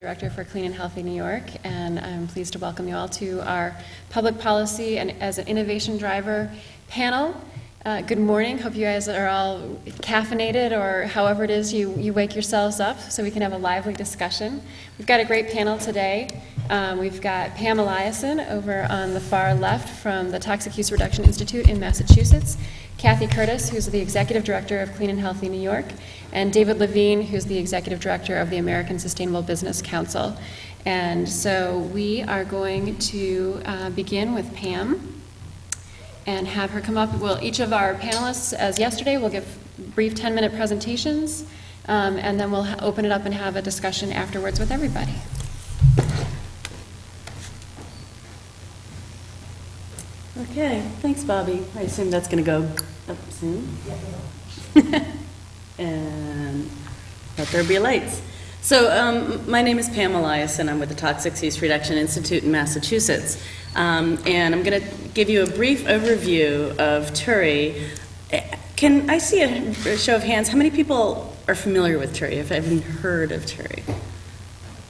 Director for Clean and Healthy New York, and I'm pleased to welcome you all to our Public Policy and as an Innovation Driver panel. Good morning. Hope you guys are all caffeinated, or however it is you wake yourselves up, so we can have a lively discussion. We've got a great panel today. We've got Pam Eliason over on the far left from the Toxic Use Reduction Institute in Massachusetts, Kathy Curtis, who's the Executive Director of Clean and Healthy New York, and David Levine, who's the Executive Director of the American Sustainable Business Council. And so we are going to begin with Pam and have her come up. Well, each of our panelists, as yesterday, will give brief 10-minute presentations, and then we'll open it up and have a discussion afterwards with everybody. Okay, thanks, Bobby. I assume that's going to go up soon. And let there be lights. So my name is Pam Eliason. I'm with the Toxic Use Reduction Institute in Massachusetts. And I'm going to give you a brief overview of TURI. Can I see a show of hands? How many people are familiar with TURI, if I've even heard of TURI?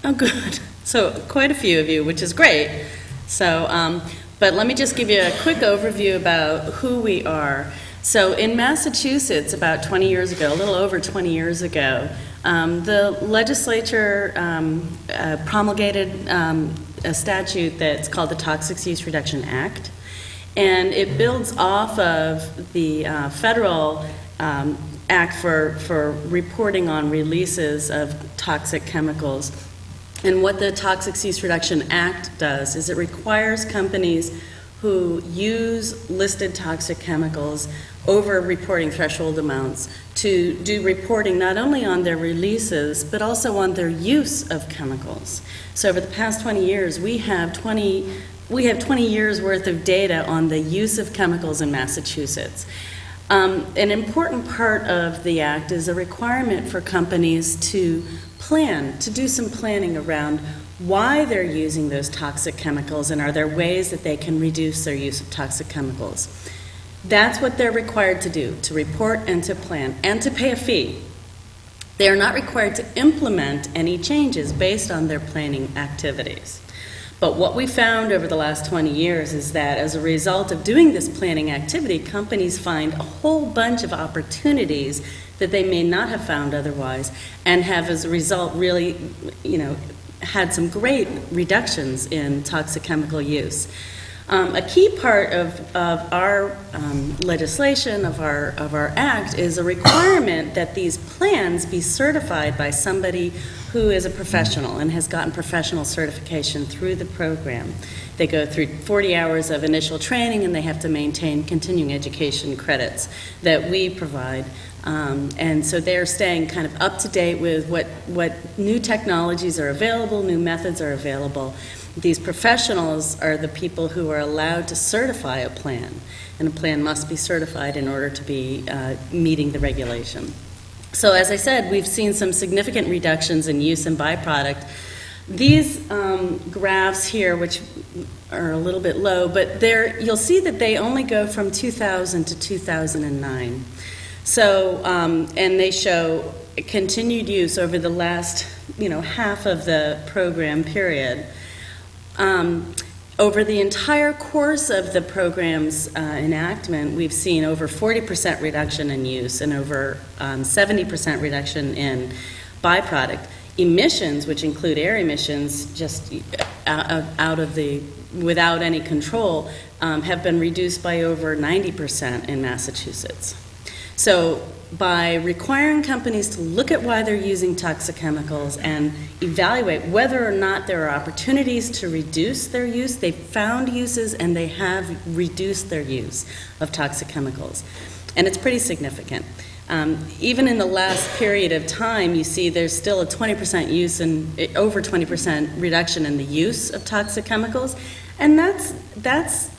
Oh, good. So quite a few of you, which is great. So, but let me just give you a quick overview about who we are. So in Massachusetts, about 20 years ago, a little over 20 years ago, the legislature promulgated a statute that's called the Toxic Use Reduction Act, and it builds off of the federal act for reporting on releases of toxic chemicals. And what the Toxic Use Reduction Act does is it requires companies who use listed toxic chemicals over reporting threshold amounts to do reporting not only on their releases but also on their use of chemicals. So over the past 20 years, we have 20 years worth of data on the use of chemicals in Massachusetts. An important part of the act is a requirement for companies to plan, to do some planning around why they're using those toxic chemicals and are there ways that they can reduce their use of toxic chemicals. That's what they're required to do, to report and to plan, and to pay a fee. They are not required to implement any changes based on their planning activities. But what we found over the last 20 years is that as a result of doing this planning activity, companies find a whole bunch of opportunities that they may not have found otherwise, and have as a result really, had some great reductions in toxic chemical use. A key part of our legislation, of our act, is a requirement that these plans be certified by somebody who is a professional and has gotten professional certification through the program. They go through 40 hours of initial training, and they have to maintain continuing education credits that we provide. And so they're staying kind of up to date with what new technologies are available, new methods are available. These professionals are the people who are allowed to certify a plan, and a plan must be certified in order to be meeting the regulation. So as I said, we've seen some significant reductions in use and byproduct. These graphs here, which are a little bit low, but you'll see that they only go from 2000 to 2009. So, and they show continued use over the last, half of the program period. Over the entire course of the program's enactment, we've seen over 40% reduction in use and over 70% reduction in byproduct. Emissions, which include air emissions, just without any control, have been reduced by over 90% in Massachusetts. So by requiring companies to look at why they're using toxic chemicals and evaluate whether or not there are opportunities to reduce their use, they've found uses and they have reduced their use of toxic chemicals. And it's pretty significant. Even in the last period of time, you see there's still a 20% use and over 20% reduction in the use of toxic chemicals. And that's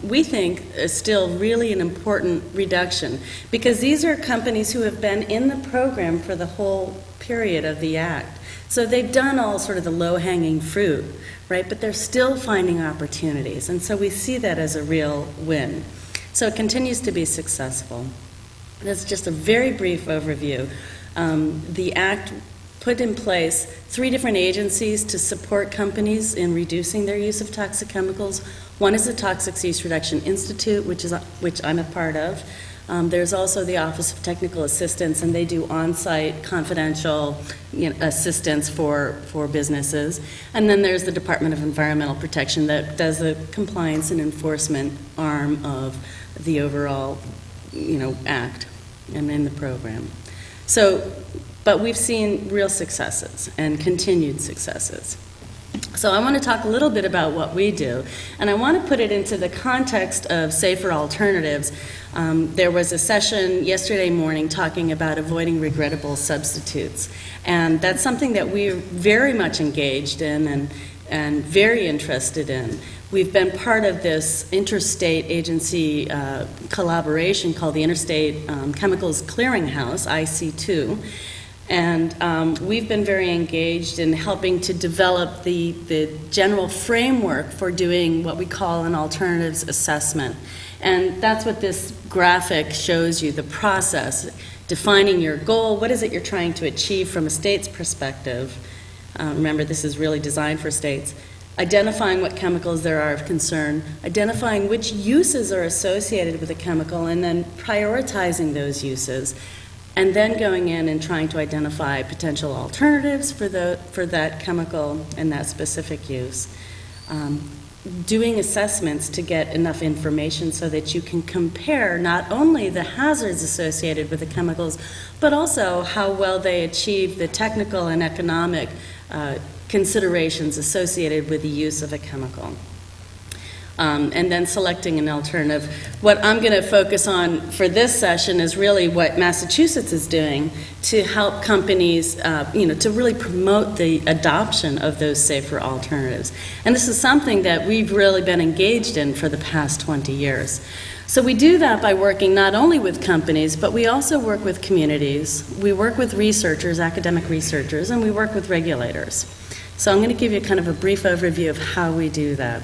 we think is still really an important reduction, because these are companies who have been in the program for the whole period of the act. So they've done all sort of the low-hanging fruit, right? But they're still finding opportunities, and so we see that as a real win. So it continues to be successful. That's just a very brief overview. The act put in place 3 different agencies to support companies in reducing their use of toxic chemicals. One is the Toxic Use Reduction Institute, which I'm a part of. There's also the Office of Technical Assistance, and they do on-site confidential assistance for businesses. And then there's the Department of Environmental Protection that does the compliance and enforcement arm of the overall act and in the program. So, but we've seen real successes and continued successes. So I want to talk a little bit about what we do, and I want to put it into the context of safer alternatives. There was a session yesterday morning talking about avoiding regrettable substitutes, and that's something that we're very much engaged in and very interested in. We've been part of this interstate agency collaboration called the Interstate Chemicals Clearinghouse, IC2. And we've been very engaged in helping to develop the general framework for doing what we call an alternatives assessment. And that's what this graphic shows you, the process, defining your goal, what is it you're trying to achieve from a state's perspective. Remember, this is really designed for states. Identifying what chemicals there are of concern, identifying which uses are associated with a chemical, and then prioritizing those uses. And then going in and trying to identify potential alternatives for that chemical and that specific use. Doing assessments to get enough information so that you can compare not only the hazards associated with the chemicals, but also how well they achieve the technical and economic considerations associated with the use of a chemical. And then selecting an alternative. What I'm going to focus on for this session is really what Massachusetts is doing to help companies, to really promote the adoption of those safer alternatives. And this is something that we've really been engaged in for the past 20 years. So we do that by working not only with companies, but we also work with communities. We work with researchers, academic researchers, and we work with regulators. So I'm going to give you kind of a brief overview of how we do that.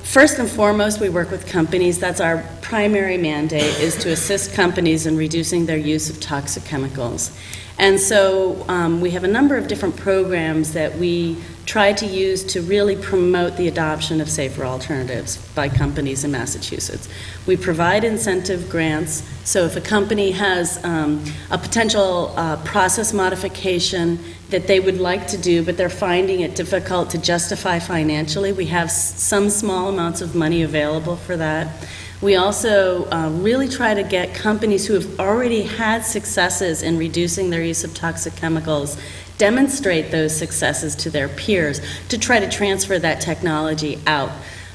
First and foremost, we work with companies. That's our primary mandate, is to assist companies in reducing their use of toxic chemicals. And so we have a number of different programs that we try to use to really promote the adoption of safer alternatives by companies in Massachusetts. We provide incentive grants, so if a company has a potential process modification that they would like to do, but they're finding it difficult to justify financially, we have some small amounts of money available for that. We also really try to get companies who have already had successes in reducing their use of toxic chemicals, demonstrate those successes to their peers to try to transfer that technology out.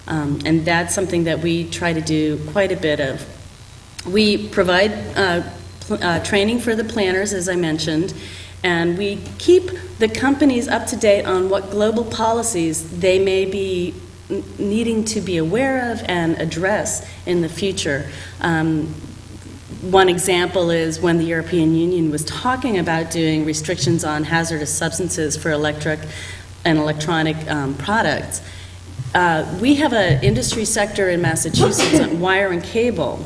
And that's something that we try to do quite a bit of. We provide training for the planners, as I mentioned, and we keep the companies up to date on what global policies they may be needing to be aware of and address in the future. One example is when the European Union was talking about doing restrictions on hazardous substances for electric and electronic products. We have an industry sector in Massachusetts on wire and cable.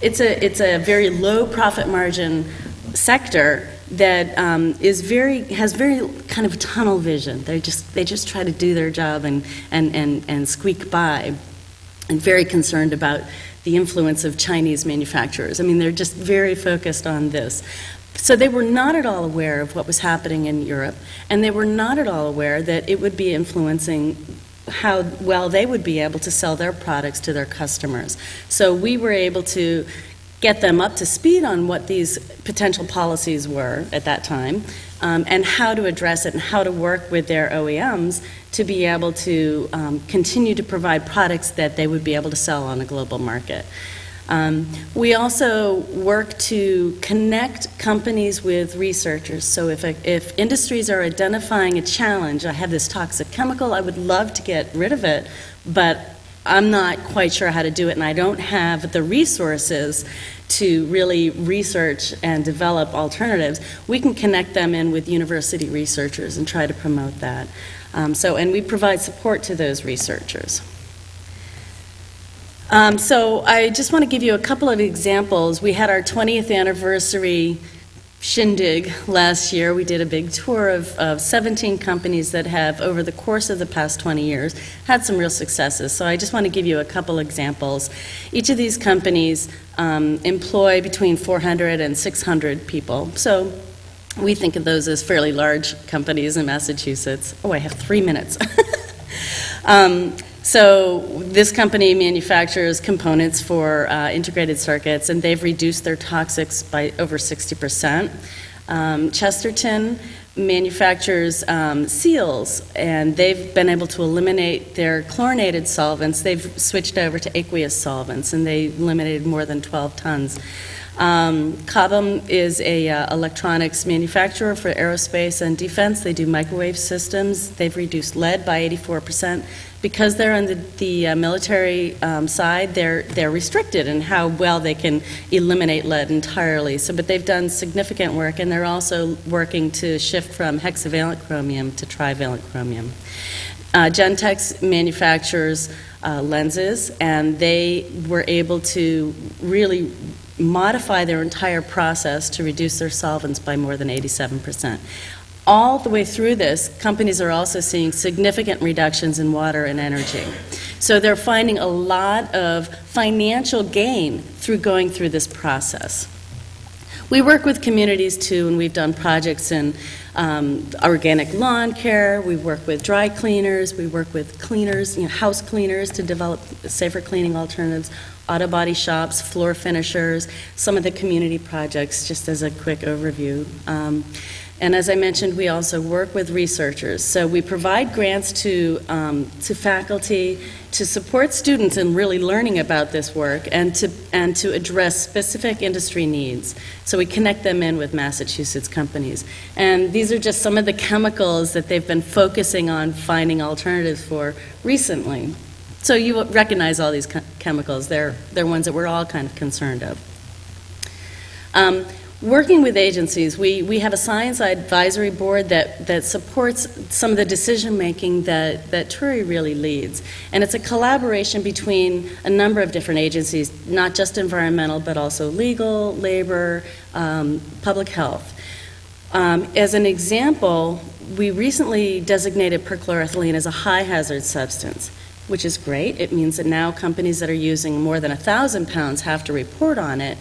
It's a very low profit margin sector that has very kind of tunnel vision. They just try to do their job and squeak by, and very concerned about the influence of Chinese manufacturers. I mean, they're just very focused on this. So they were not at all aware of what was happening in Europe, and they were not at all aware that it would be influencing how well they would be able to sell their products to their customers. So we were able to get them up to speed on what these potential policies were at that time, and how to address it and how to work with their OEMs to be able to continue to provide products that they would be able to sell on a global market. We also work to connect companies with researchers. So if industries are identifying a challenge, I have this toxic chemical, I would love to get rid of it, but I'm not quite sure how to do it, and I don't have the resources to really research and develop alternatives, we can connect them in with university researchers and try to promote that. And we provide support to those researchers. So I just want to give you a couple of examples. We had our 20th anniversary shindig last year. We did a big tour of 17 companies that have, over the course of the past 20 years, had some real successes. So I just want to give you a couple examples. Each of these companies employ between 400 and 600 people. So we think of those as fairly large companies in Massachusetts. Oh, I have 3 minutes. So this company manufactures components for integrated circuits, and they've reduced their toxics by over 60%. Chesterton manufactures seals, and they've been able to eliminate their chlorinated solvents. They've switched over to aqueous solvents, and they eliminated more than 12 tons. Cobham is a electronics manufacturer for aerospace and defense. They do microwave systems. They've reduced lead by 84%. Because they're on the military side, they're restricted in how well they can eliminate lead entirely. So, but they've done significant work, and they're also working to shift from hexavalent chromium to trivalent chromium. Gentex manufactures lenses, and they were able to really modify their entire process to reduce their solvents by more than 87%. All the way through this, companies are also seeing significant reductions in water and energy. So they're finding a lot of financial gain through going through this process. We work with communities too, and we've done projects in organic lawn care. We work with dry cleaners. We work with cleaners, house cleaners, to develop safer cleaning alternatives. Auto body shops, floor finishers, some of the community projects, just as a quick overview. And as I mentioned, we also work with researchers. So we provide grants to faculty to support students in really learning about this work and to address specific industry needs. So we connect them in with Massachusetts companies. And these are just some of the chemicals that they've been focusing on finding alternatives for recently. So you recognize all these chemicals. They're ones that we're all kind of concerned of. Working with agencies, we have a science advisory board that supports some of the decision making that Turi really leads. And it's a collaboration between a number of different agencies, not just environmental, but also legal, labor, public health. As an example, we recently designated perchloroethylene as a high hazard substance, which is great. It means that now companies that are using more than 1,000 pounds have to report on it.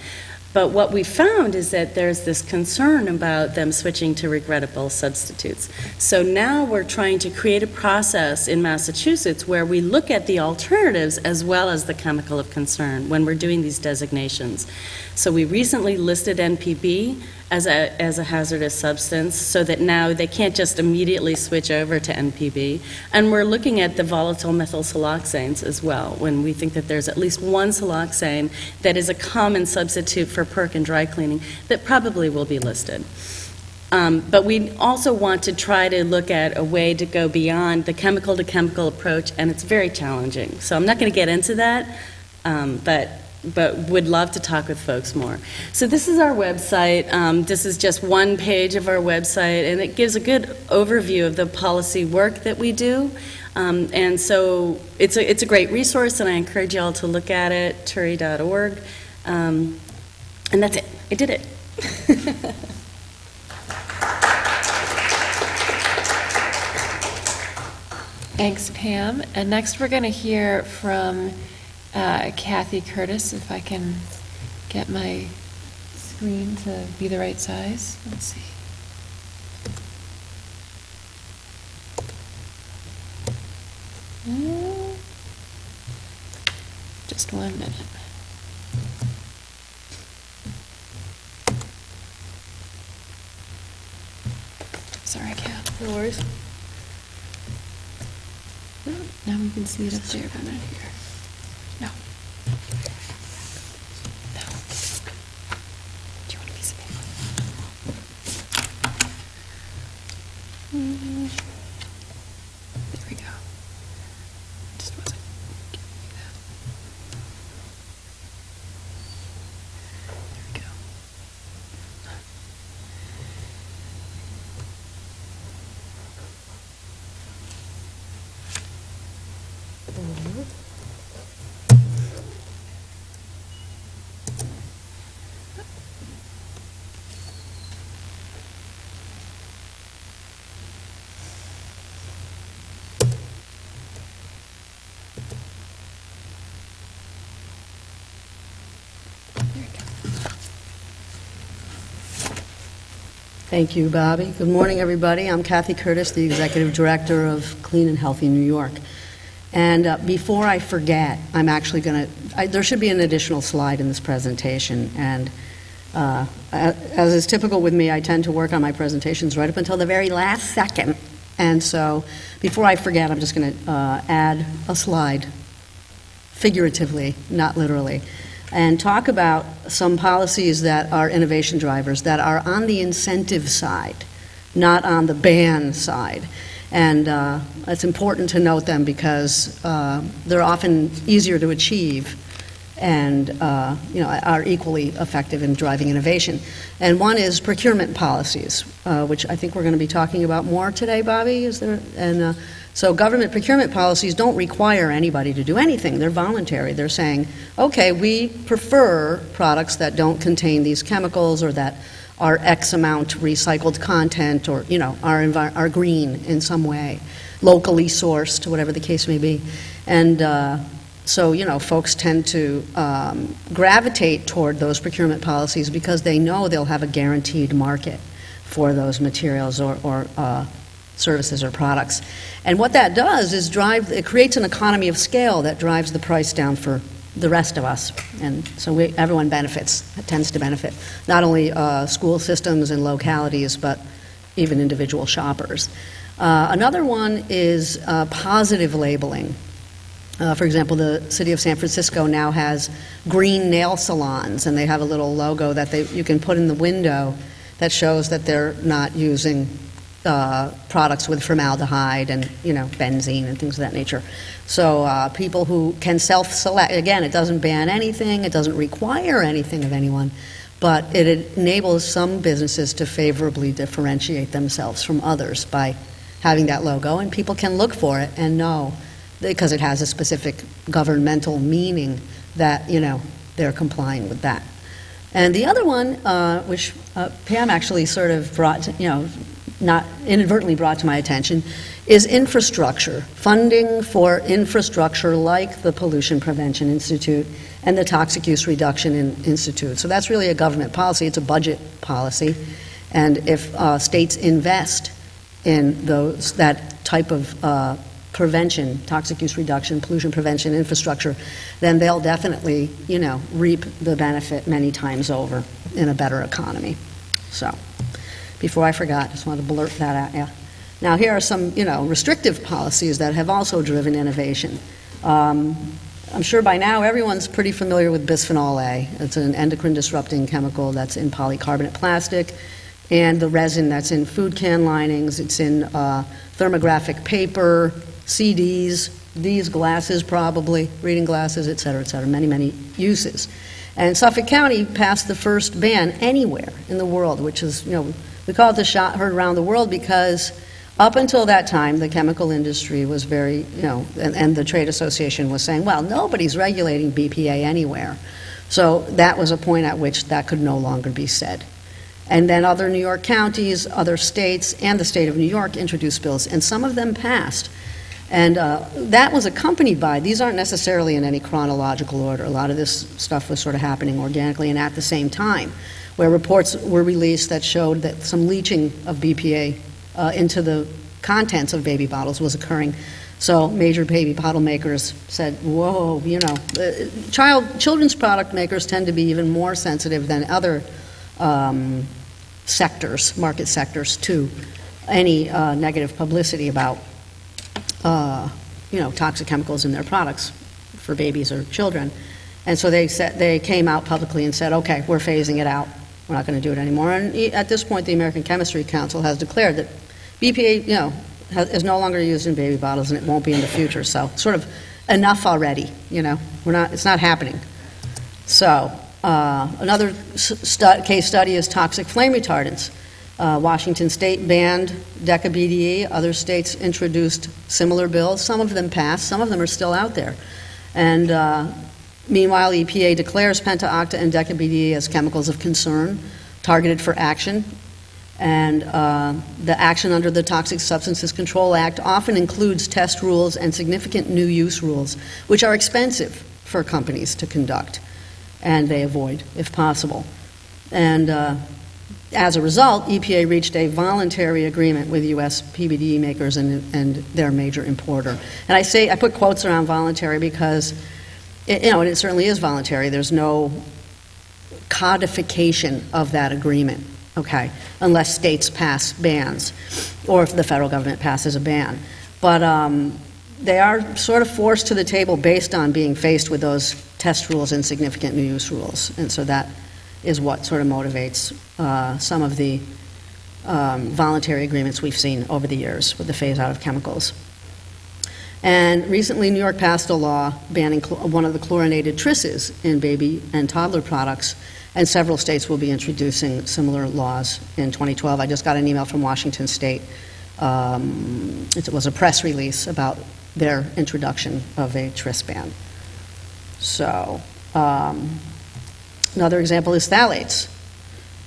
But what we found is that there's this concern about them switching to regrettable substitutes. So now we're trying to create a process in Massachusetts where we look at the alternatives as well as the chemical of concern when we're doing these designations. So we recently listed NPB as a hazardous substance so that now they can't just immediately switch over to NPB. And we're looking at the volatile methylsiloxanes as well, when we think that there's at least one siloxane that is a common substitute for perk and dry cleaning that probably will be listed. But we also want to try to look at a way to go beyond the chemical-to-chemical approach, and it's very challenging. So I'm not going to get into that, but would love to talk with folks more. So this is our website. This is just one page of our website, and it gives a good overview of the policy work that we do. And so it's a great resource, and I encourage you all to look at it, turi.org. And that's it. I did it. Thanks, Pam. And next we're going to hear from Kathy Curtis, if I can get my screen to be the right size. Let's see. Just 1 minute. Sorry, Kath. No worries. Now we can see it up there, but not here. No. No. Do you want a piece of paper? There we go. Just wasn't giving me that. There we go. Thank you, Bobby. Good morning, everybody. I'm Kathy Curtis, the Executive Director of Clean and Healthy New York. And before I forget, I'm actually going to, there should be an additional slide in this presentation. And as is typical with me, I tend to work on my presentations right up until the very last second. And so before I forget, I'm just going to add a slide, figuratively, not literally, and talk about some policies that are innovation drivers that are on the incentive side, not on the ban side. And it's important to note them because they're often easier to achieve and are equally effective in driving innovation. And one is procurement policies, which I think we're going to be talking about more today, Bobby. Is there? And so government procurement policies don't require anybody to do anything. They're voluntary. They're saying, okay, we prefer products that don't contain these chemicals or that are X amount recycled content or, are green in some way, locally sourced, whatever the case may be. And so, folks tend to gravitate toward those procurement policies because they know they'll have a guaranteed market for those materials or services or products. And what that does is it creates an economy of scale that drives the price down for the rest of us. And so everyone tends to benefit, not only school systems and localities, but even individual shoppers. Another one is positive labeling. For example, the city of San Francisco now has green nail salons, and they have a little logo that you can put in the window that shows that they're not using products with formaldehyde and benzene and things of that nature. So people who can self-select, again, it doesn't ban anything, it doesn't require anything of anyone, but it enables some businesses to favorably differentiate themselves from others by having that logo, and people can look for it and know, because it has a specific governmental meaning, that they're complying with that. And the other one, which Pam actually sort of brought, not inadvertently brought to my attention, is infrastructure, funding for infrastructure like the Pollution Prevention Institute and the Toxic Use Reduction Institute. So that's really a government policy. It's a budget policy. And if states invest in that type of prevention, toxic use reduction, pollution prevention infrastructure, then they'll definitely, reap the benefit many times over in a better economy. So, before I forgot, just wanted to blurt that at you. Now, here are some, restrictive policies that have also driven innovation. I'm sure by now everyone's pretty familiar with bisphenol A. It's an endocrine disrupting chemical that's in polycarbonate plastic, and the resin that's in food can linings. It's in thermographic paper, CDs, these glasses probably, reading glasses, et cetera, many, many uses. And Suffolk County passed the first ban anywhere in the world, which is, we call it the shot heard around the world because up until that time, the chemical industry was very, and the trade association was saying, well, nobody's regulating BPA anywhere. So that was a point at which that could no longer be said. And then other New York counties, other states, and the state of New York introduced bills, and some of them passed. And that was accompanied by, these aren't necessarily in any chronological order, a lot of this stuff was sort of happening organically and at the same time, where reports were released that showed that some leaching of BPA into the contents of baby bottles was occurring. So major baby bottle makers said, whoa, children's product makers tend to be even more sensitive than other sectors, market sectors, to any negative publicity about toxic chemicals in their products for babies or children. And so they came out publicly and said, okay, we're phasing it out. We're not going to do it anymore. And at this point, the American Chemistry Council has declared that BPA, is no longer used in baby bottles, and it won't be in the future. So sort of enough already. It's not happening. So another case study is toxic flame retardants. Washington State banned deca-BDE. Other states introduced similar bills. Some of them passed. Some of them are still out there. And meanwhile, EPA declares pentaocta and deca-BDE as chemicals of concern, targeted for action. And the action under the Toxic Substances Control Act often includes test rules and significant new use rules, which are expensive for companies to conduct, and they avoid if possible. And as a result, EPA reached a voluntary agreement with U.S. PBD makers and their major importer. And I put quotes around voluntary because, it certainly is voluntary. There's no codification of that agreement, okay, unless states pass bans or if the federal government passes a ban. But they are sort of forced to the table based on being faced with those test rules and significant new use rules. And so that is what sort of motivates some of the voluntary agreements we've seen over the years with the phase-out of chemicals. And recently, New York passed a law banning one of the chlorinated trisses in baby and toddler products, and several states will be introducing similar laws in 2012. I just got an email from Washington State. It was a press release about their introduction of a tris ban. So, another example is phthalates,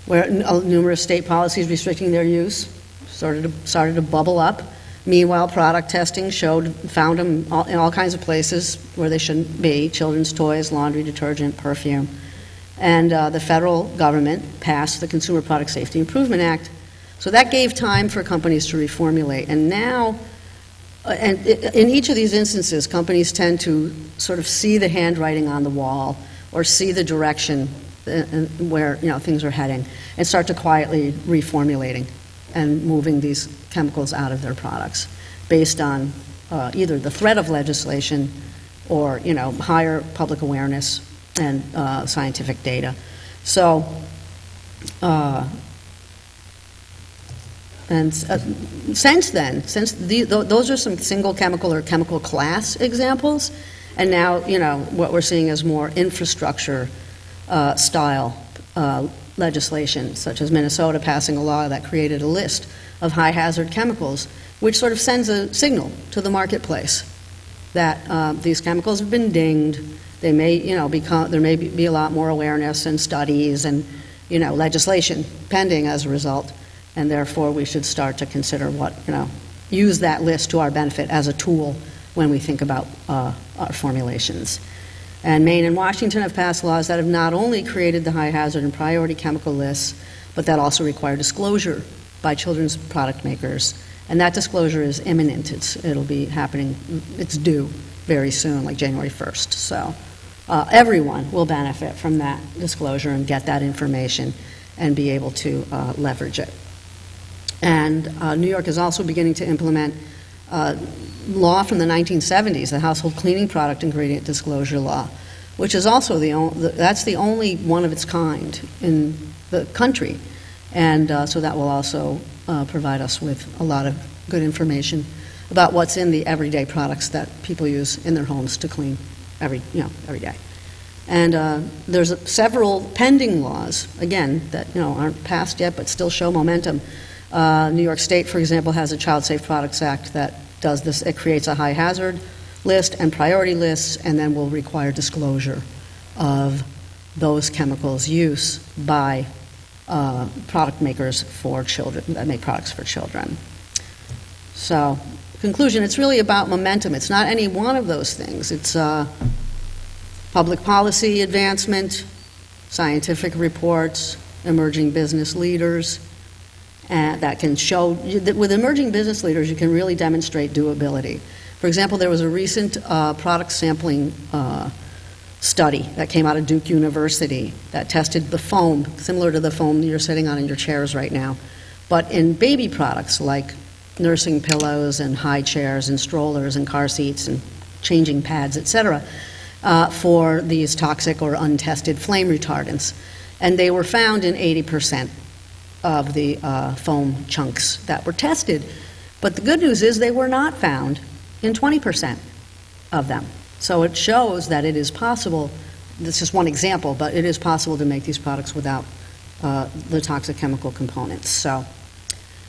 where numerous state policies restricting their use started to bubble up. Meanwhile, product testing found them in all kinds of places where they shouldn't be: children's toys, laundry detergent, perfume. And the federal government passed the Consumer Product Safety Improvement Act. So that gave time for companies to reformulate. And now, and in each of these instances, companies tend to sort of see the handwriting on the wall or see the direction where things are heading and start to quietly reformulating and moving these chemicals out of their products based on either the threat of legislation or higher public awareness and scientific data. So, since then, those are some single chemical or chemical class examples, and now what we're seeing is more infrastructure style legislation, such as Minnesota passing a law that created a list of high hazard chemicals, which sort of sends a signal to the marketplace that these chemicals have been dinged. They may, there may be a lot more awareness and studies and, legislation pending as a result, and therefore we should start to consider use that list to our benefit as a tool when we think about our formulations. And Maine and Washington have passed laws that have not only created the high hazard and priority chemical lists, but that also require disclosure by children's product makers. And that disclosure is imminent. It'll be happening, it's due very soon, like January 1st. So everyone will benefit from that disclosure and get that information and be able to leverage it. And New York is also beginning to implement law from the 1970s, the Household Cleaning Product Ingredient Disclosure Law, which is also that's the only one of its kind in the country. And so that will also provide us with a lot of good information about what's in the everyday products that people use in their homes to clean every day. And there's several pending laws, again, that aren't passed yet but still show momentum. New York State, for example, has a Child Safe Products Act that does this. It creates a high hazard list and priority lists, and then will require disclosure of those chemicals' use by product makers for children, that make products for children. So, conclusion, it's really about momentum. It's not any one of those things. It's public policy advancement, scientific reports, emerging business leaders, that can show, with emerging business leaders, you can really demonstrate doability. For example, there was a recent product sampling study that came out of Duke University that tested the foam, similar to the foam you're sitting on in your chairs right now, but in baby products like nursing pillows and high chairs and strollers and car seats and changing pads, etc., for these toxic or untested flame retardants. And they were found in 80% of the foam chunks that were tested. But the good news is they were not found in 20% of them. So it shows that it is possible, this is just one example, but it is possible to make these products without the toxic chemical components. So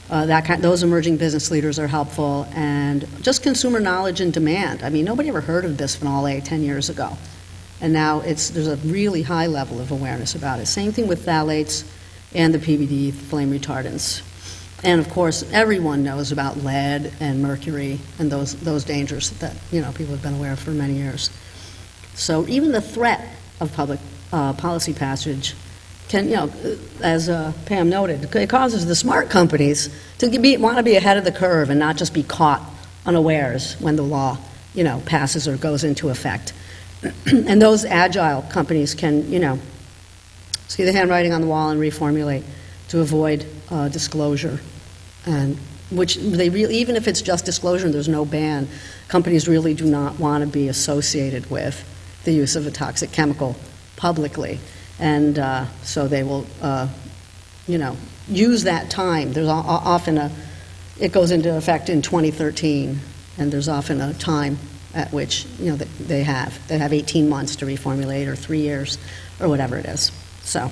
those emerging business leaders are helpful, and just consumer knowledge and demand. I mean, nobody ever heard of bisphenol A 10 years ago. And now there's a really high level of awareness about it. Same thing with phthalates and the PBD flame retardants. And of course, everyone knows about lead and mercury and those dangers that people have been aware of for many years. So even the threat of public policy passage can, as Pam noted, it causes the smart companies to want to be ahead of the curve and not just be caught unawares when the law, passes or goes into effect. And those agile companies can, see the handwriting on the wall and reformulate to avoid disclosure, and which they really, even if it's just disclosure and there's no ban, companies really do not want to be associated with the use of a toxic chemical publicly, and so they will, use that time. There's often it goes into effect in 2013, and there's often a time at which they have 18 months to reformulate, or 3 years, or whatever it is. So,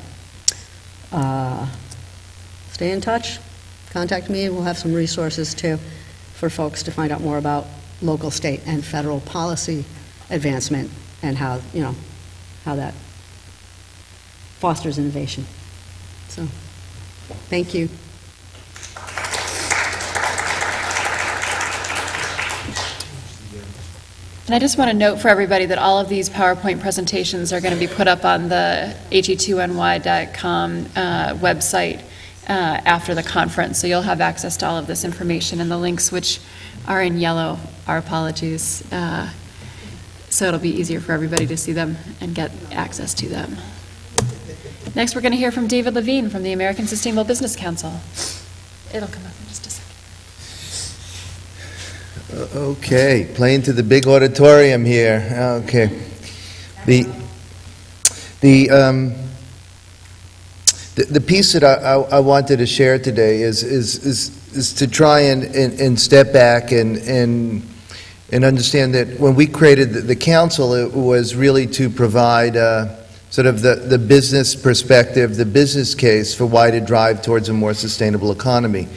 stay in touch. Contact me. We'll have some resources too for folks to find out more about local, state, and federal policy advancement and how that fosters innovation. So, thank you. And I just want to note for everybody that all of these PowerPoint presentations are going to be put up on the HE2NY.com website after the conference, so you'll have access to all of this information, and the links, which are in yellow, our apologies, so it'll be easier for everybody to see them and get access to them. Next, we're going to hear from David Levine from the American Sustainable Business Council. It'll come up in just a second. Okay, playing to the big auditorium here. Okay. The piece that I wanted to share today is to try and step back and understand that when we created the council, it was really to provide sort of the business perspective, the business case for why to drive towards a more sustainable economy.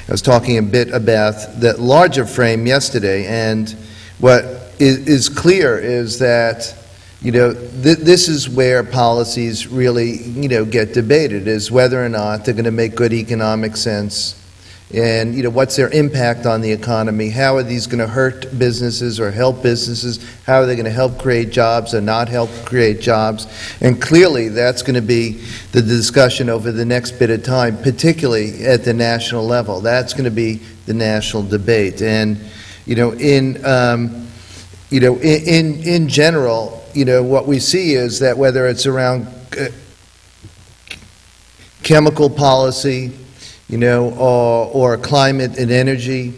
I was talking a bit about that larger frame yesterday, and what is clear is that this is where policies really, get debated, is whether or not they're going to make good economic sense, and, what's their impact on the economy, how are these going to hurt businesses or help businesses, how are they going to help create jobs or not help create jobs, and clearly that's going to be the discussion over the next bit of time, particularly at the national level. That's going to be the national debate, and, in general, what we see is that whether it's around chemical policy, or climate and energy,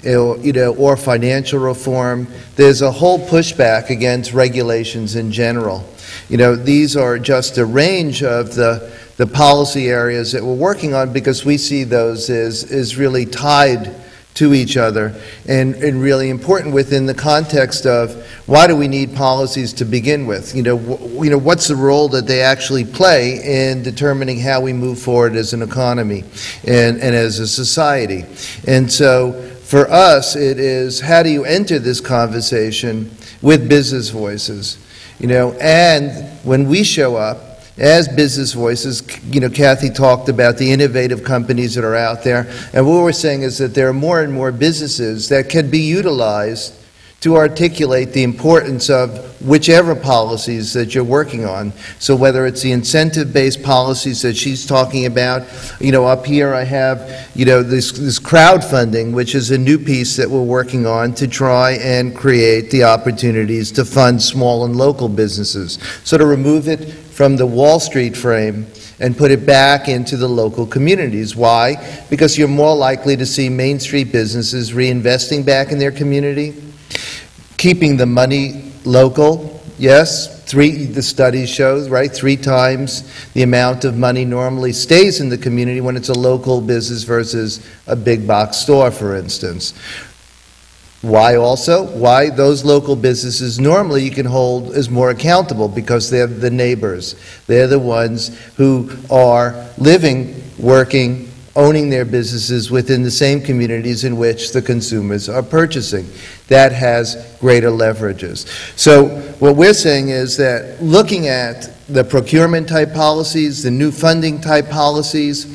or financial reform, there's a whole pushback against regulations in general. These are just a range of the policy areas that we're working on, because we see those as really tied to each other and really important within the context of why do we need policies to begin with? What's the role that they actually play in determining how we move forward as an economy and as a society? And so for us, it is how do you enter this conversation with business voices? And when we show up as business voices, Kathy talked about the innovative companies that are out there, and what we're saying is that there are more and more businesses that can be utilized to articulate the importance of whichever policies that you're working on. So whether it's the incentive-based policies that she's talking about, up here I have, this crowdfunding, which is a new piece that we're working on to try and create the opportunities to fund small and local businesses. So to remove it from the Wall Street frame and put it back into the local communities. Why? Because you're more likely to see Main Street businesses reinvesting back in their community, keeping the money local. Yes, the study shows, right, 3 times the amount of money normally stays in the community when it's a local business versus a big box store, for instance. Why also? Why those local businesses normally you can hold as more accountable, because they're the neighbors. They're the ones who are living, working, owning their businesses within the same communities in which the consumers are purchasing. That has greater leverages. So what we're saying is that looking at the procurement type policies, the new funding type policies,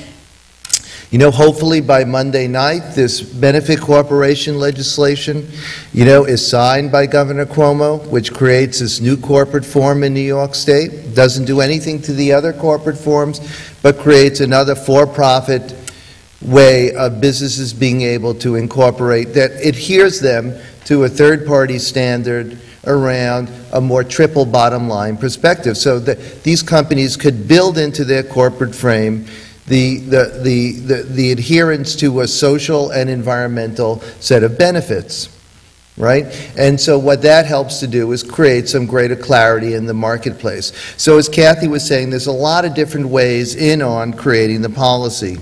Hopefully by Monday night, this benefit corporation legislation, is signed by Governor Cuomo, which creates this new corporate form in New York State. Doesn't do anything to the other corporate forms, but creates another for-profit way of businesses being able to incorporate that adheres them to a third-party standard around a more triple bottom line perspective, so that these companies could build into their corporate frame the adherence to a social and environmental set of benefits, right? And so what that helps to do is create some greater clarity in the marketplace. So as Kathy was saying, there's a lot of different ways in on creating the policy.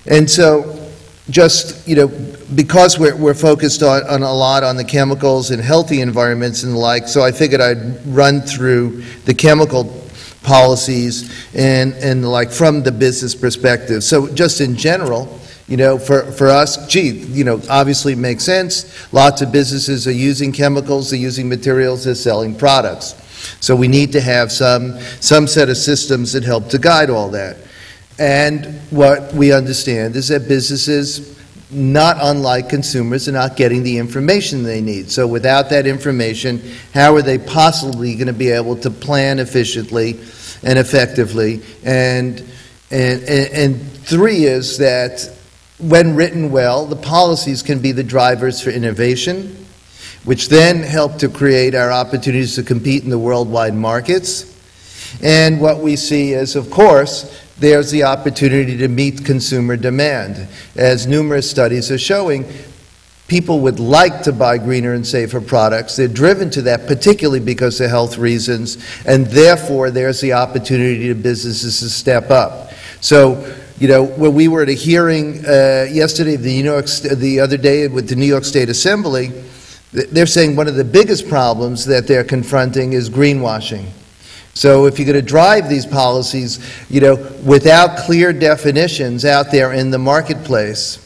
And so just, because we're focused on a lot on the chemicals and healthy environments and the like, so I figured I'd run through the chemical policies and the like from the business perspective. So just in general, for us, obviously it makes sense. Lots of businesses are using chemicals, they're using materials, they're selling products. So we need to have some set of systems that help to guide all that. And what we understand is that businesses, not unlike consumers, are not getting the information they need. So without that information, how are they possibly going to be able to plan efficiently and effectively? And three is that when written well, the policies can be the drivers for innovation, which then help to create our opportunities to compete in the worldwide markets. And what we see is, of course, there's the opportunity to meet consumer demand. As numerous studies are showing, people would like to buy greener and safer products. They're driven to that particularly because of health reasons, and therefore there's the opportunity to businesses to step up. So, when we were at a hearing yesterday, the other day with the New York State Assembly, they're saying one of the biggest problems that they're confronting is greenwashing. So if you're going to drive these policies, without clear definitions out there in the marketplace,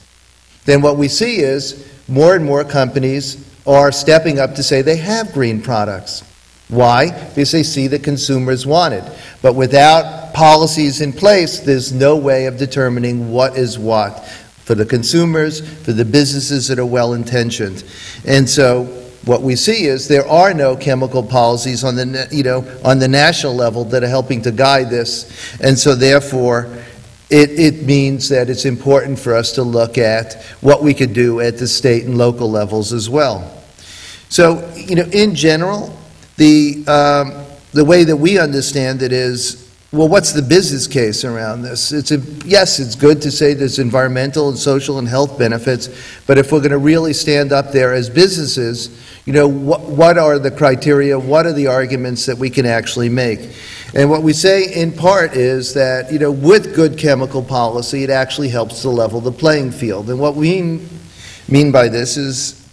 then what we see is more and more companies are stepping up to say they have green products. Why? Because they see that consumers want it. But without policies in place, there's no way of determining what is what for the consumers, for the businesses that are well-intentioned. And so what we see is there are no chemical policies on the national level that are helping to guide this, and so therefore it means that it's important for us to look at what we could do at the state and local levels as well. So in general, the way that we understand it is, well, what's the business case around this? Yes, it's good to say there's environmental and social and health benefits, but if we're going to really stand up there as businesses, what are the criteria, what are the arguments that we can actually make? And what we say in part is that, with good chemical policy, it actually helps to level the playing field. And what we mean by this is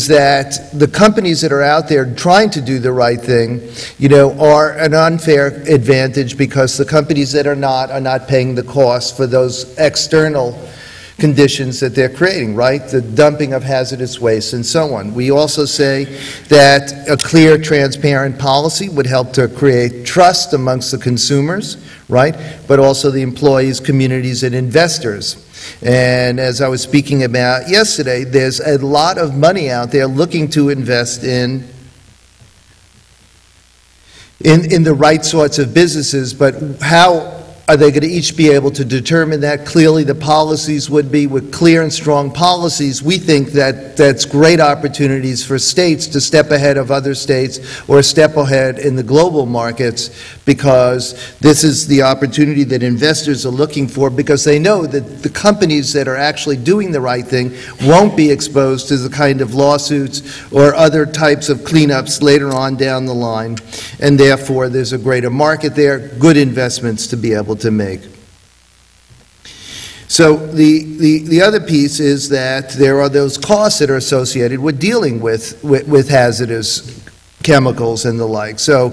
that the companies that are out there trying to do the right thing, are an unfair advantage because the companies that are not paying the cost for those external conditions that they're creating, right? The dumping of hazardous waste and so on. We also say that a clear, transparent policy would help to create trust amongst the consumers, right? But also the employees, communities, and investors. And as I was speaking about yesterday, there's a lot of money out there looking to invest in the right sorts of businesses, but how are they going to each be able to determine that? Clearly the policies would be, with clear and strong policies, we think that that's great opportunities for states to step ahead of other states or step ahead in the global markets, because this is the opportunity that investors are looking for, because they know that the companies that are actually doing the right thing won't be exposed to the kind of lawsuits or other types of cleanups later on down the line, and therefore there's a greater market there, good investments to be able to make. So the other piece is that there are those costs that are associated with dealing with hazardous chemicals and the like. So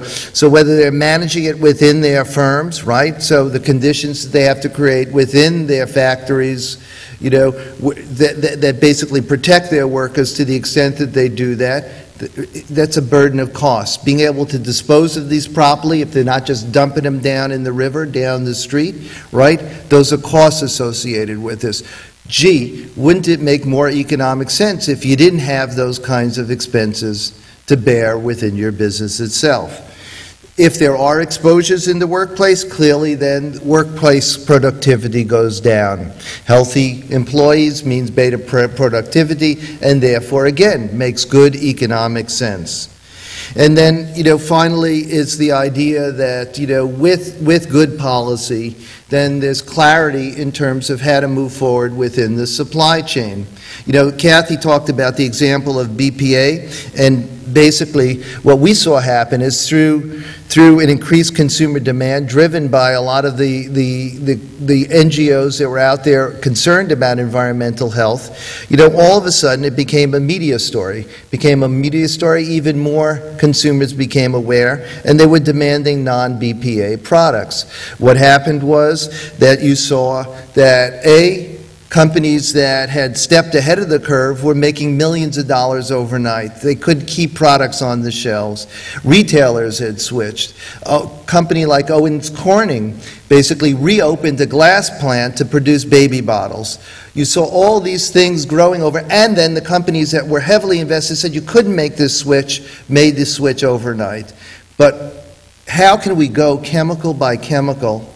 whether they're managing it within their firms, right? So the conditions that they have to create within their factories, that basically protect their workers to the extent that they do that. that's a burden of cost. Being able to dispose of these properly, if they're not just dumping them down in the river, down the street, right? Those are costs associated with this. Gee, wouldn't it make more economic sense if you didn't have those kinds of expenses to bear within your business itself? If there are exposures in the workplace, clearly then workplace productivity goes down. Healthy employees means better productivity, and therefore, again, makes good economic sense. And then, finally, is the idea that, with good policy, then there's clarity in terms of how to move forward within the supply chain. Kathy talked about the example of BPA, and basically what we saw happen is through an increased consumer demand driven by a lot of the NGOs that were out there concerned about environmental health, all of a sudden it became a media story. Even more consumers became aware, and they were demanding non-BPA products. What happened was that you saw that companies that had stepped ahead of the curve were making millions of dollars overnight. They could keep products on the shelves. Retailers had switched. A company like Owens Corning basically reopened a glass plant to produce baby bottles. You saw all these things growing over, and then the companies that were heavily invested said you couldn't make this switch, made this switch overnight. But how can we go chemical by chemical,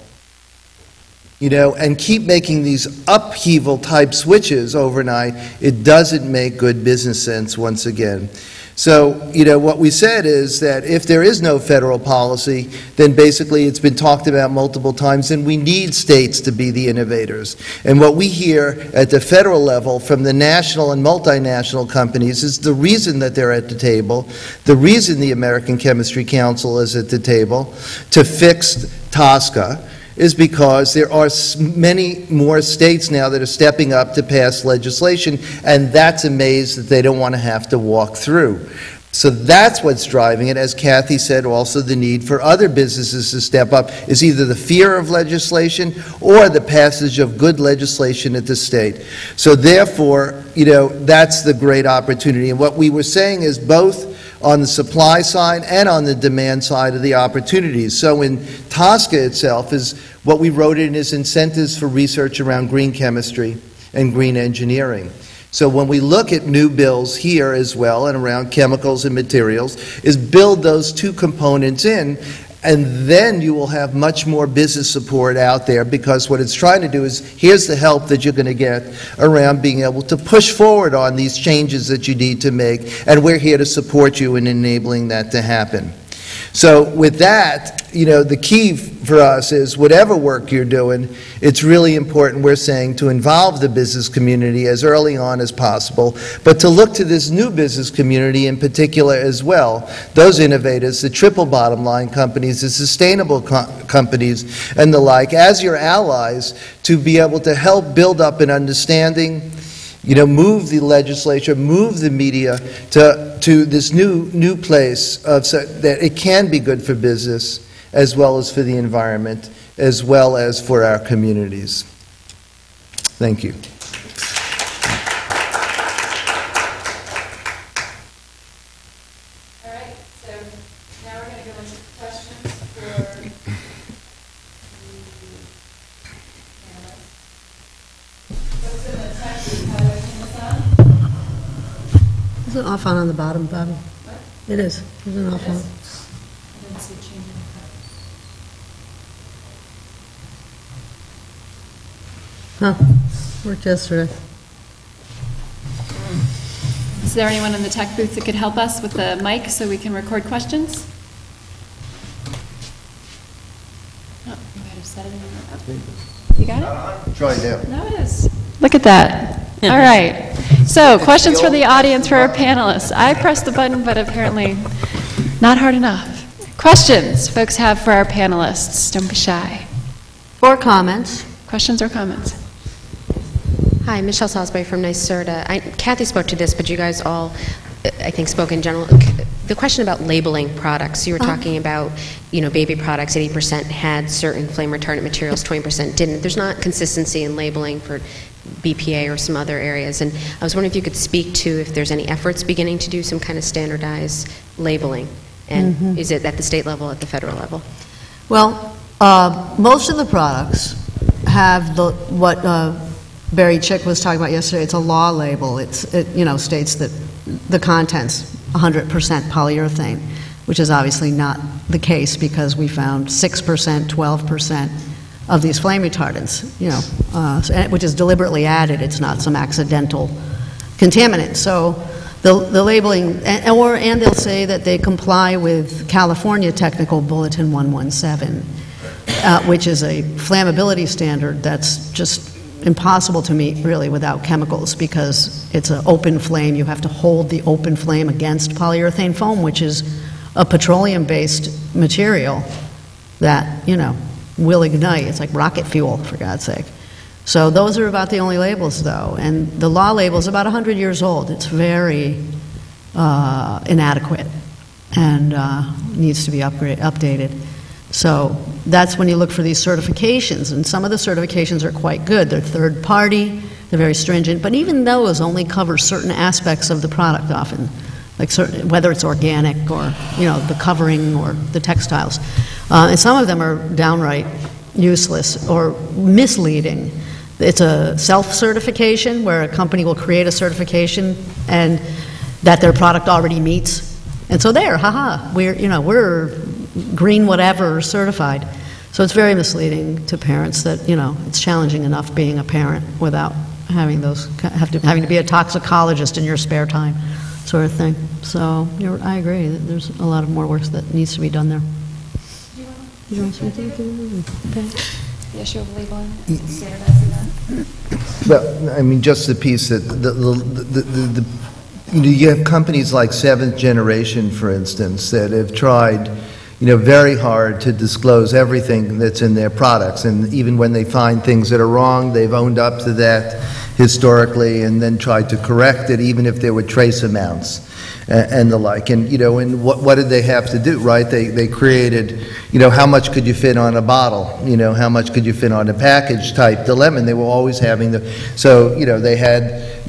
and keep making these upheaval type switches overnight? It doesn't make good business sense once again. So, what we said is that if there is no federal policy, then basically it's been talked about multiple times, and we need states to be the innovators. And what we hear at the federal level from the national and multinational companies is the reason that they're at the table, the reason the American Chemistry Council is at the table to fix TSCA, is because there are many more states now that are stepping up to pass legislation, and that's a maze that they don't want to have to walk through. So that's what's driving it. As Kathy said, also the need for other businesses to step up is either the fear of legislation or the passage of good legislation at the state. So therefore, that's the great opportunity. And what we were saying is both on the supply side and on the demand side of the opportunities. So in TSCA itself is what we wrote in is incentives for research around green chemistry and green engineering. So when we look at new bills here as well and around chemicals and materials, is build those two components in, and then you will have much more business support out there, because what it's trying to do is, here's the help that you're going to get around being able to push forward on these changes that you need to make, and we're here to support you in enabling that to happen. So with that, the key for us is whatever work you're doing, it's really important, we're saying, to involve the business community as early on as possible, but to look to this new business community in particular as well, those innovators, the triple bottom line companies, the sustainable companies, and the like, as your allies, to be able to help build up an understanding, move the legislature, move the media to this new place so that it can be good for business as well as for the environment, as well as for our communities. Thank you. All right, so now we're going to go into questions for the panelists. Folks in the tech group, how do I turn this on? Is it off on the bottom, Bobby? What? It is. Is it off on? I didn't see it changing. Huh. Worked yesterday. Is there anyone in the tech booth that could help us with the mic so we can record questions? Oh, you might have set it up. You got it? Try it now. No, it is. Look at that. All right. So, questions for the audience for our panelists. I pressed the button, but apparently not hard enough. Questions folks have for our panelists. Don't be shy. Or comments. Questions or comments? Hi, Michelle Salisbury from NYSERDA. Kathy spoke to this, but you guys all, I think, spoke in general. The question about labeling products, you were talking about, baby products, 80% had certain flame retardant materials, 20% didn't. There's not consistency in labeling for BPA or some other areas. And I was wondering if you could speak to if there's any efforts beginning to do some kind of standardized labeling, and is it at the state level, at the federal level? Well, most of the products have what Barry Chick was talking about yesterday. It's a law label. It states that the contents 100% polyurethane, which is obviously not the case because we found 6%, 12% of these flame retardants, which is deliberately added. It's not some accidental contaminant. So the labeling, and they'll say that they comply with California Technical Bulletin 117, which is a flammability standard that's just impossible to meet really without chemicals, because it's an open flame. You have to hold the open flame against polyurethane foam, which is a petroleum-based material that, will ignite. It's like rocket fuel, for God's sake. So those are about the only labels, though. And the law label is about 100 years old. It's very inadequate and needs to be updated. So that's when you look for these certifications, and some of the certifications are quite good. They're third party, they're very stringent, but even those only cover certain aspects of the product often, like whether it's organic or, the covering or the textiles. And some of them are downright useless or misleading. It's a self-certification where a company will create a certification and that their product already meets. And so there, we're green whatever certified. So it's very misleading to parents that, it's challenging enough being a parent without having having to be a toxicologist in your spare time, sort of thing. So I agree that there's a lot of more work that needs to be done there. You want to say something? Okay. The issue of labeling, standardizing that? Well, just the piece that you have companies like Seventh Generation, for instance, that have tried, very hard to disclose everything that's in their products, and even when they find things that are wrong, they've owned up to that historically and then tried to correct it, even if there were trace amounts and the like. And and what did they have to do, right? They created, how much could you fit on a bottle? How much could you fit on a package type dilemma? And they were always having they had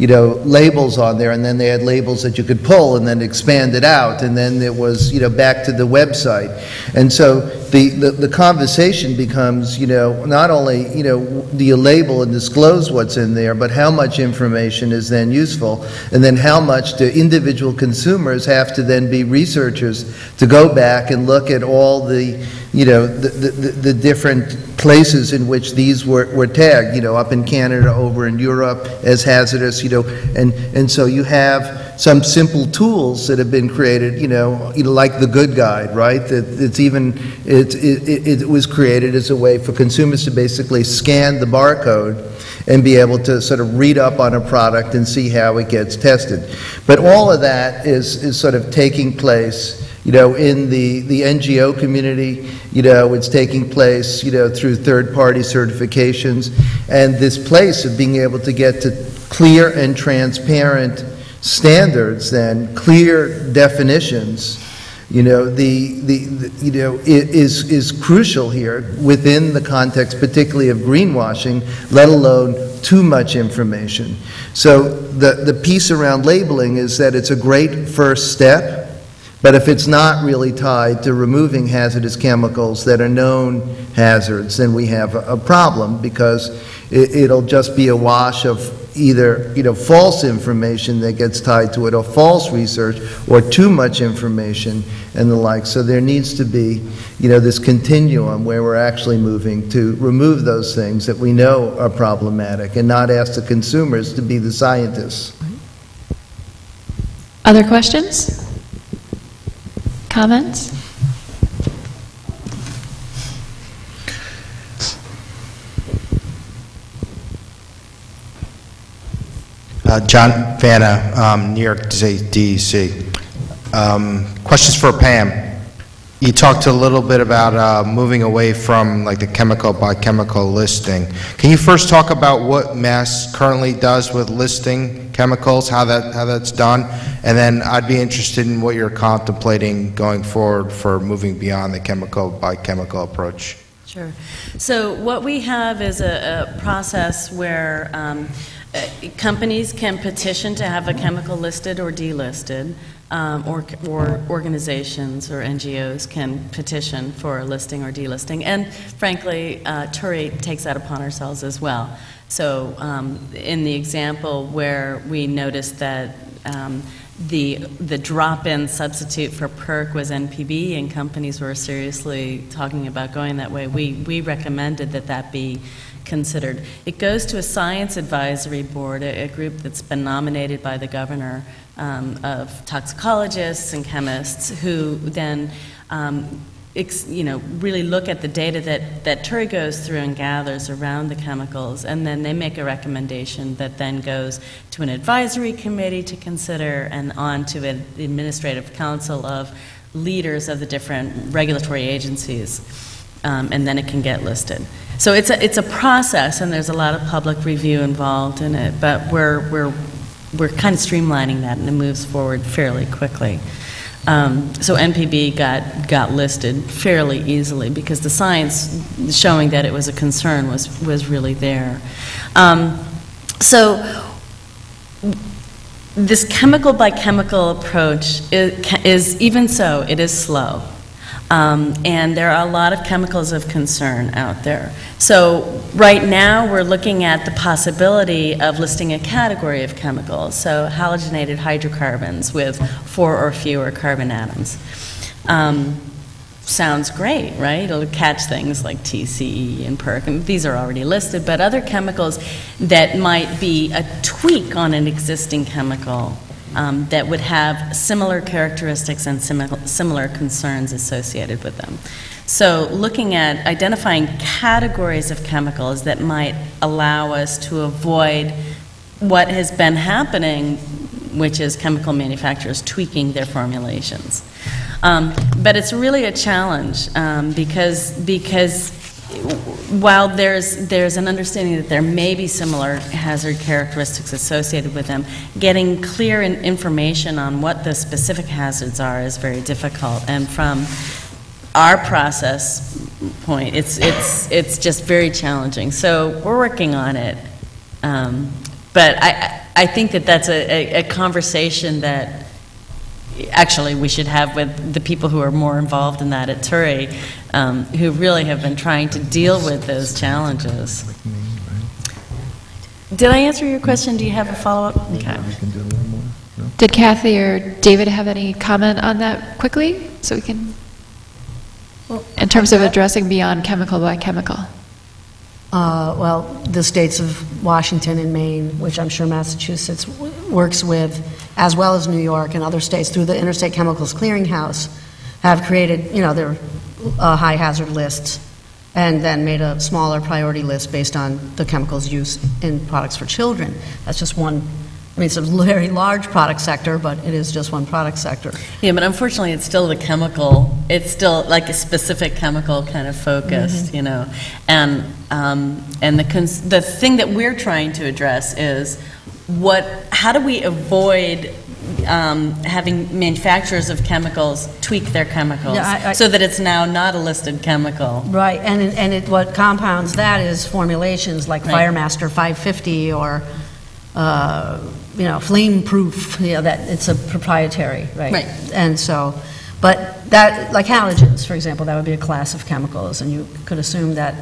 labels on there, and then they had labels that you could pull and then expand it out, and then it was back to the website. And so the conversation becomes not only do you label and disclose what's in there, but how much information is then useful, and then how much do individual consumers have to then be researchers to go back and look at all the the different places in which these were tagged, up in Canada, over in Europe as hazardous, and so you have some simple tools that have been created, like the Good Guide, right? It was created as a way for consumers to basically scan the barcode and be able to sort of read up on a product and see how it gets tested. But all of that is sort of taking place in the NGO community. It's taking place, through third-party certifications, and this place of being able to get to clear and transparent standards, then clear definitions, is crucial here within the context, particularly of greenwashing, let alone too much information. So the piece around labeling is that it's a great first step. But if it's not really tied to removing hazardous chemicals that are known hazards, then we have a problem, because it'll just be a wash of either false information that gets tied to it, or false research, or too much information and the like. So there needs to be this continuum where we're actually moving to remove those things that we know are problematic and not ask the consumers to be the scientists. Other questions? Comments? John Vanna, New York DEC. Questions for Pam. You talked a little bit about moving away from like the chemical by chemical listing. Can you first talk about what Mass currently does with listing chemicals, how that's done, and then I'd be interested in what you're contemplating going forward for moving beyond the chemical by chemical approach. Sure. So what we have is a process where companies can petition to have a chemical listed or delisted, or organizations or NGOs can petition for a listing or delisting. And frankly, Turi takes that upon ourselves as well. So in the example where we noticed that the drop-in substitute for PERC was NPB, and companies were seriously talking about going that way, we recommended that that be considered. It goes to a science advisory board, a group that's been nominated by the governor of toxicologists and chemists, who then really look at the data that Turi goes through and gathers around the chemicals, and then they make a recommendation that then goes to an advisory committee to consider, and on to an administrative council of leaders of the different regulatory agencies, and then it can get listed. So it's a process, and there's a lot of public review involved in it, but we're kind of streamlining that, and it moves forward fairly quickly. So NPB got listed fairly easily because the science showing that it was a concern was really there. So this chemical by chemical approach is even so, it is slow. And there are a lot of chemicals of concern out there. So right now we're looking at the possibility of listing a category of chemicals, so halogenated hydrocarbons with 4 or fewer carbon atoms. Sounds great, right? It'll catch things like TCE and PERC, and these are already listed, but other chemicals that might be a tweak on an existing chemical that would have similar characteristics and similar concerns associated with them. So looking at identifying categories of chemicals that might allow us to avoid what has been happening, which is chemical manufacturers tweaking their formulations. But it's really a challenge because while there's an understanding that there may be similar hazard characteristics associated with them, getting clear information on what the specific hazards are is very difficult. And from our process point, it's just very challenging. So we're working on it. But I think that that's a conversation that actually we should have with the people who are more involved in that at Turi, who really have been trying to deal with those challenges. Did I answer your question? Do you have a follow-up? Okay. Did Kathy or David have any comment on that quickly, so we can, in terms of addressing beyond chemical by chemical? Well, the states of Washington and Maine, which I'm sure Massachusetts works with, as well as New York and other states through the Interstate Chemicals Clearinghouse, have created, their high hazard lists, and then made a smaller priority list based on the chemicals used in products for children. That's just one. I mean, it's a very large product sector, but it is just one product sector. Yeah, but unfortunately, it's still the chemical. It's still like a specific chemical kind of focused, And the thing that we're trying to address is how do we avoid having manufacturers of chemicals tweak their chemicals so that it's now not a listed chemical. Right, and what compounds that is formulations like Firemaster 550 or flame proof, that it's a proprietary, right? And so, but that, like halogens, for example, that would be a class of chemicals, and you could assume that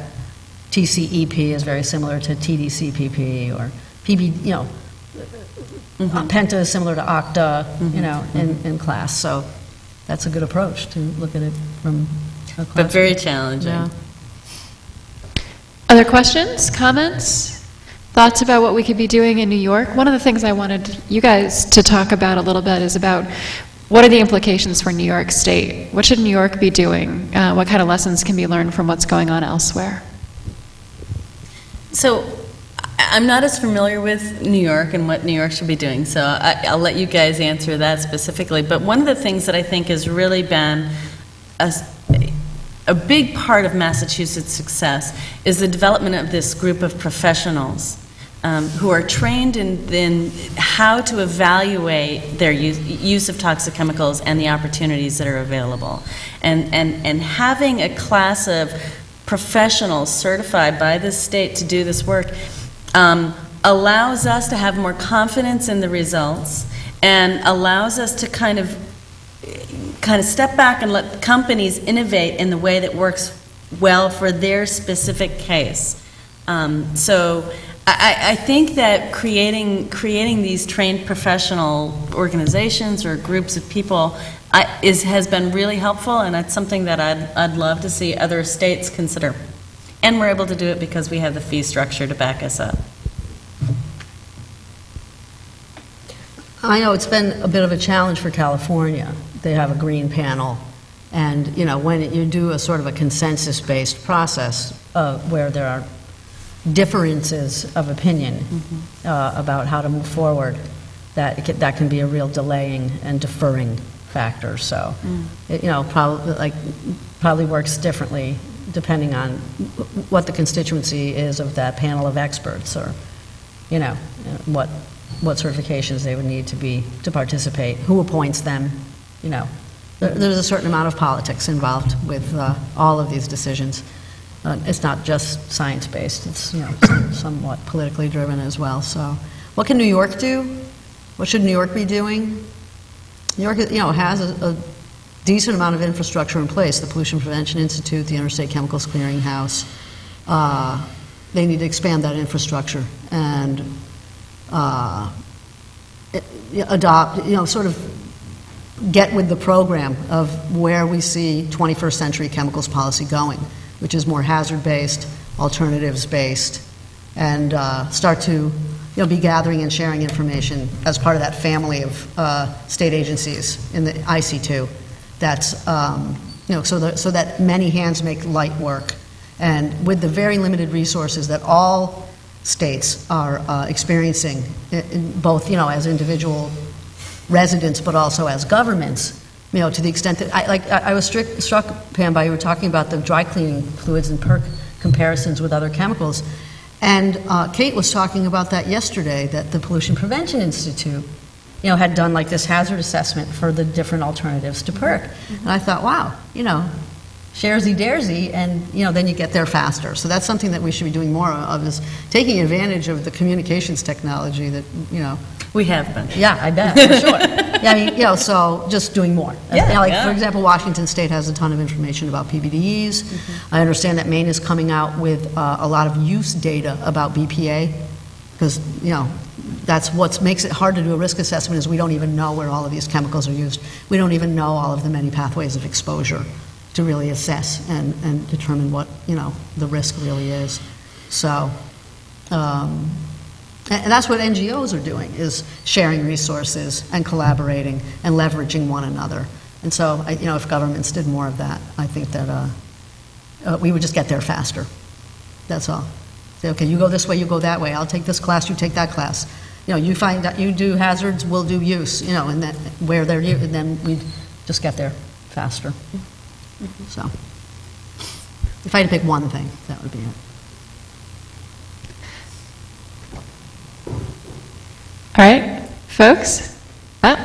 TCEP is very similar to TDCPP, or PB, Penta is similar to Octa, in class. So that's a good approach to look at it from a class. But very challenging. Yeah. Other questions, comments? Thoughts about what we could be doing in New York? One of the things I wanted you guys to talk about a little bit is about what are the implications for New York State? What should New York be doing? What kind of lessons can be learned from what's going on elsewhere? So I'm not as familiar with New York and what New York should be doing, so I'll let you guys answer that specifically. But one of the things that I think has really been a big part of Massachusetts' success is the development of this group of professionals who are trained in how to evaluate their use of toxic chemicals and the opportunities that are available. And having a class of professionals certified by the state to do this work allows us to have more confidence in the results and allows us to kind of step back and let companies innovate in the way that works well for their specific case. So I think that creating these trained professional organizations or groups of people has been really helpful, and it's something that I'd love to see other states consider. And we're able to do it because we have the fee structure to back us up. I know it's been a bit of a challenge for California. They have a green panel, and when you do a sort of a consensus-based process where there are differences of opinion about how to move forward, that can be a real delaying and deferring factor. So, it, probably works differently depending on what the constituency is of that panel of experts, or what certifications they would need to participate, who appoints them. There's a certain amount of politics involved with all of these decisions. It's not just science-based, it's somewhat politically driven as well. So what can New York do? What should New York be doing? New York has a decent amount of infrastructure in place, the Pollution Prevention Institute, the Interstate Chemicals Clearinghouse. They need to expand that infrastructure and adopt, sort of get with the program of where we see 21st century chemicals policy going, which is more hazard-based, alternatives-based, and start to be gathering and sharing information as part of that family of state agencies in the HE2. That's so that many hands make light work, and with the very limited resources that all states are experiencing, both as individual residents but also as governments, to the extent that I was struck, Pam, by you were talking about the dry cleaning fluids and PERC comparisons with other chemicals, and Kate was talking about that yesterday, that the Pollution Prevention Institute had done this hazard assessment for the different alternatives to PERC. And I thought, wow, sharesy daresy, and then you get there faster. So that's something that we should be doing more of, is taking advantage of the communications technology that we have been. Yeah, I bet, for sure. Yeah, so just doing more. Yeah, for example, Washington State has a ton of information about PBDEs. I understand that Maine is coming out with a lot of use data about BPA, because that's what makes it hard to do a risk assessment, is we don't even know where all of these chemicals are used. We don't even know all of the many pathways of exposure to really assess and determine what the risk really is. So, and that's what NGOs are doing, is sharing resources and collaborating and leveraging one another. And so, if governments did more of that, I think that we would just get there faster. That's all. Say, okay, you go this way, you go that way. I'll take this class, you take that class. You find that you do hazards, we'll do use. And that where they're used, and then we just get there faster. So, if I had to pick one thing, that would be it. All right, folks, up.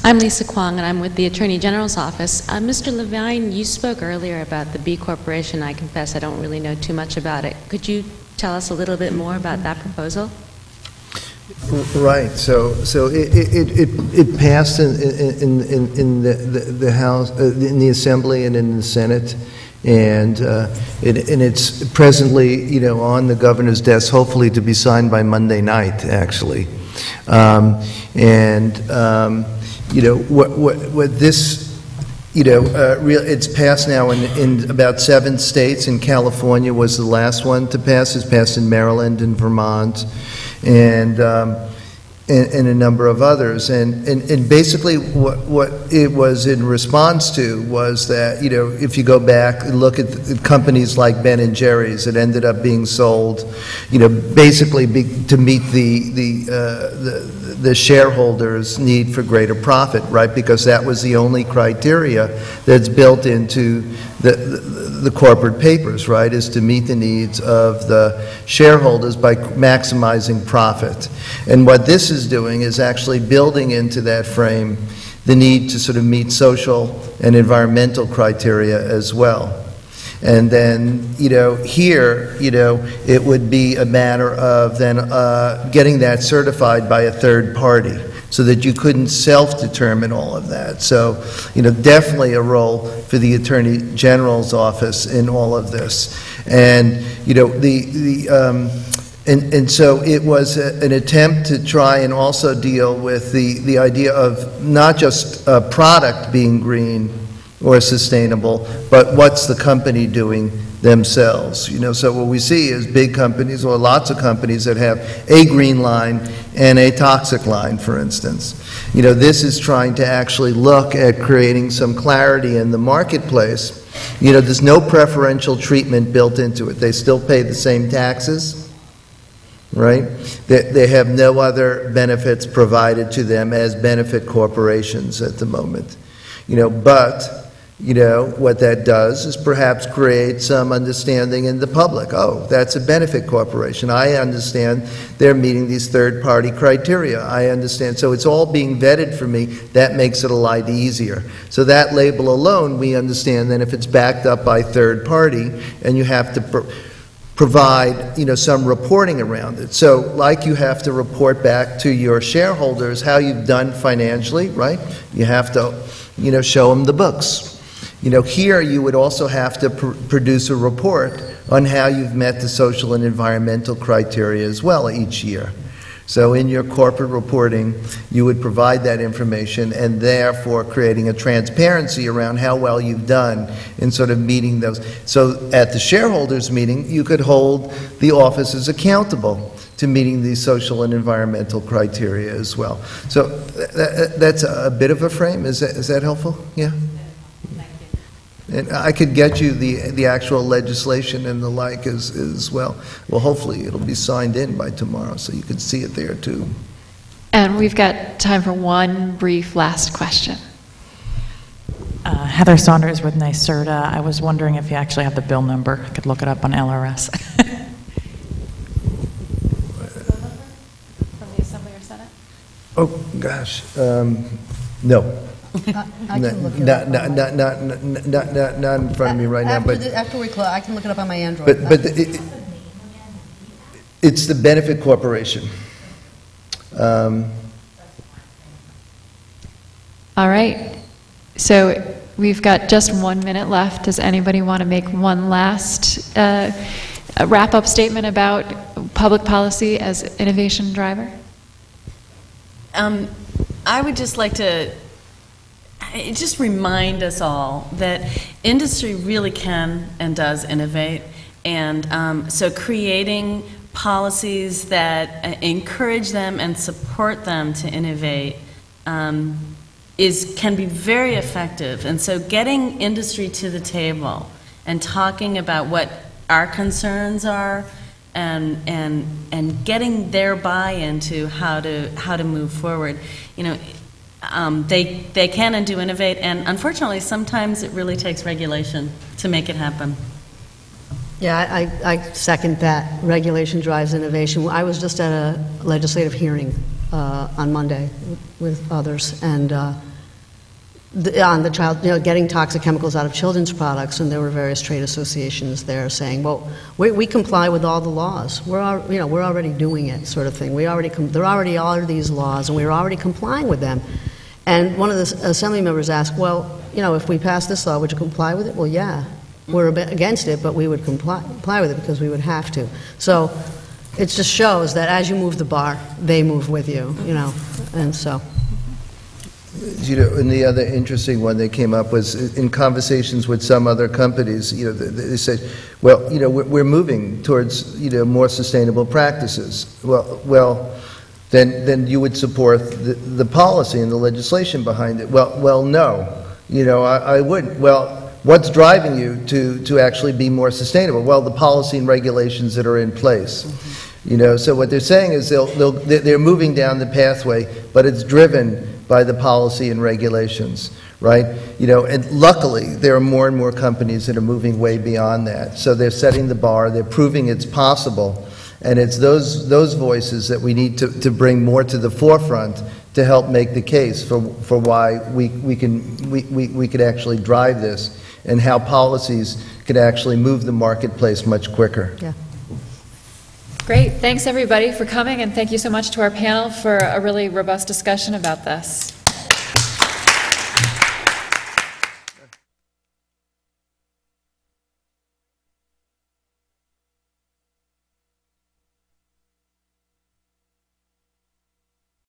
I'm Lisa Kwong, and I'm with the Attorney General's Office. Mr. Levine, you spoke earlier about the B Corporation. I confess I don't really know too much about it. Could you tell us a little bit more about that proposal? Right. So it passed in the House, in the Assembly, and in the Senate, and it's presently on the governor's desk, hopefully to be signed by Monday night, actually. What this, it's passed now in about 7 states, and California was the last one to pass. It's passed in Maryland and Vermont, and a number of others. And basically what it was in response to was that, if you go back and look at the companies like Ben & Jerry's that ended up being sold, basically to meet the shareholders' need for greater profit, right? Because that was the only criteria that's built into the corporate papers, right, is to meet the needs of the shareholders by maximizing profit. And what this is doing is actually building into that frame the need to sort of meet social and environmental criteria as well. And then, here, it would be a matter of then getting that certified by a third party so that you couldn't self-determine all of that. So, definitely a role for the Attorney General's office in all of this. And, and so it was an attempt to try and also deal with the idea of not just a product being green or sustainable, but what's the company doing themselves? So what we see is big companies, or lots of companies that have a green line and a toxic line, for instance. This is trying to actually look at creating some clarity in the marketplace. There's no preferential treatment built into it. They still pay the same taxes, right? They have no other benefits provided to them as benefit corporations at the moment. But what that does is perhaps create some understanding in the public. Oh, that's a benefit corporation. I understand they're meeting these third-party criteria. I understand. So it's all being vetted for me. That makes it a lot easier. So that label alone, we understand then if it's backed up by third party and you have to provide, some reporting around it. So like you have to report back to your shareholders how you've done financially, right? You have to, show them the books. Here you would also have to produce a report on how you've met the social and environmental criteria as well each year. So in your corporate reporting, you would provide that information and therefore creating a transparency around how well you've done in sort of meeting those. So at the shareholders meeting, you could hold the officers accountable to meeting these social and environmental criteria as well. So that's a bit of a frame. Is that helpful? Yeah? And I could get you the actual legislation and the like as well. Well, hopefully it'll be signed in by tomorrow, so you can see it there too. And we've got time for one brief last question. Heather Saunders with NYSERDA. I was wondering if you actually have the bill number. I could look it up on LRS. From the Assembly or Senate? Oh, gosh, no. I can look it up. Not in front of me right now, but After we close, I can look it up on my Android. but it's the benefit corporation. All right. So we've got just 1 minute left. Does anybody want to make one last wrap-up statement about public policy as innovation driver? I would just like to just remind us all that industry really can and does innovate, and so creating policies that encourage them and support them to innovate can be very effective. And so getting industry to the table and talking about what our concerns are and getting their buy-in to how to move forward, they can and do innovate, and unfortunately sometimes it really takes regulation to make it happen. Yeah, I second that. Regulation drives innovation. I was just at a legislative hearing on Monday with others, and on the child, getting toxic chemicals out of children's products, and there were various trade associations there saying, well, we comply with all the laws. We're already doing it, sort of thing. There already are these laws, and we're already complying with them. And one of the assembly members asked, well, if we pass this law, would you comply with it? Well, yeah, we're against it, but we would comply with it because we would have to. So it just shows that as you move the bar, they move with you, and so. And the other interesting one that came up was in conversations with some other companies, they said, well, we're moving towards, more sustainable practices. Well, then you would support the policy and the legislation behind it. Well, no, I wouldn't. Well, what's driving you to actually be more sustainable? Well, the policy and regulations that are in place. So what they're saying is they're moving down the pathway, but it's driven by the policy and regulations, right? And luckily, there are more and more companies that are moving way beyond that. So they're setting the bar, they're proving it's possible, and it's those voices that we need to bring more to the forefront to help make the case for why we could actually drive this, and how policies could actually move the marketplace much quicker. Yeah. Great. Thanks, everybody, for coming, and thank you so much to our panel for a really robust discussion about this.